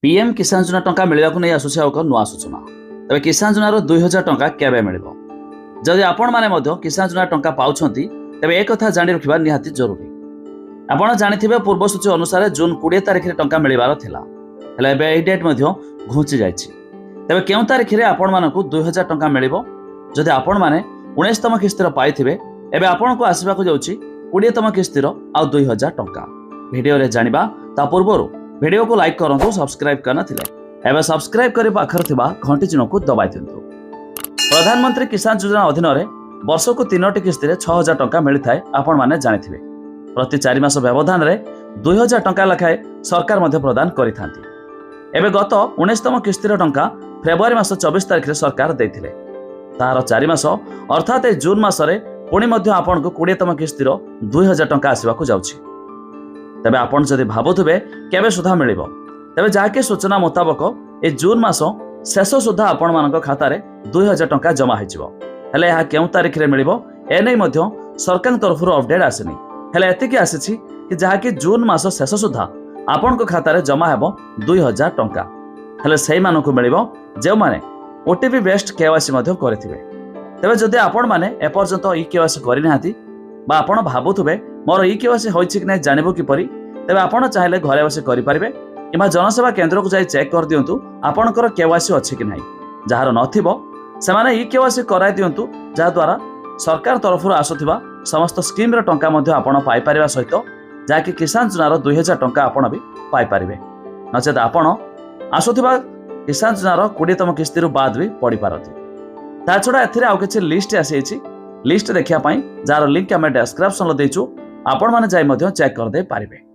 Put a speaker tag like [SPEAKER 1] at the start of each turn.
[SPEAKER 1] PM किसान योजना टंका मिलवा नहीं आसूसी एक नुआ सूचना। तेज किसान योजनार 2000 टंका केवे मिल जदि आपण मैंने किसान योजना टंका पाँच तेज एक कथा जाणी रखा निहाती जरूरी। आपड़ जानी पूर्व सूची अनुसार जून 20 तारिख में टंका मिलवार थिला, हेले एबे एई डेट घुंची जाइछि। तेबे केउ तारिख में आपण मानकु 2000 टंका मिलिबो जदि आपण माने 19तम किस्तिर पाइथिबे एबे आपण को आसीबाकु जाउछि 20तम किस्तिर आ 2000 टंका। वीडियो रे जानिबा ता पूर्वरु वीडियो को लाइक करंतु, सब्सक्राइब करना थिले एबे सब्सक्राइब करि पाखर थिबा घंटी चिन्ह को दबाइ दियंतु। प्रधानमंत्री किसान योजना अधीन रे वर्ष को 3टी किस्तिर 6000 टंका मिली थाए। आपण माने जानिथिबे प्रति 4 मास व्यवधान रे 2000 टंका लखाए सरकार मध्य प्रदान करिथांती। एबे गत 19तम किस्तिर टंका फेब्रुआरी मास 24 तारिख रे सरकार देथिले। तार 4 मास अर्थात जून मासरे पुणी मध्य आपण को 20तम किस्तिर 2000 टंका आसीबाकू जाउछि। तेबे आपण जदि भाबुथबे केबे सुधा मिलिबो, तेबे जाके सूचना मुताबक ए जून मास शेष सुधा आपण मानक खाता रे 2000 टंका जमा होइजिबो। हेले यह केउ तारिख रे मिलिबो ए नै मध्य सरकार तरफ अपडेट आसेनी। हेले एतिकी आसीछि कि जाके जून मास शेष सुधा आपण को खाता रे जमा हेबो 2000 टंका। हेले सेही मानकु मिलिबो जे माने ओटीपी बेस्ड केवाईसी मध्य करथिबे। तेबे जदि आपण माने एपर्यंत ई केवाईसी करि नाहांती बा आपण भाबुथबे मोर ई केवाईसी होइछि कि नै जानिबो किपरि, तेबे आपण चाहिले घरे बसी करि परिबे किबा जनसेवा केंद्र को जाई चेक कर दियंतु आपणकर केवाईसी अछि कि नै। जहार नथिबो से माने ई केवाईसी कराइ दियंतु, जा द्वारा सरकार तरफ आसुथिबा समस्त स्कीम रे टंका मध्य आपण पाइ परिबा सहित जाकि किसान योजनार 2000 टंका आपण भी पाइ परिबे। नचेत आपण आसुथिबा किसान योजनार 20तम किस्तिर बाद भी पड़ी पारती। ता छड़ा एथिरे आउ किछि लिस्ट आसी लिस्ट देखिया पई जार लिंक आमे डिस्क्रिप्शन लो देछु, आपण माने जाई मध्य चेक कर दे पारिबे।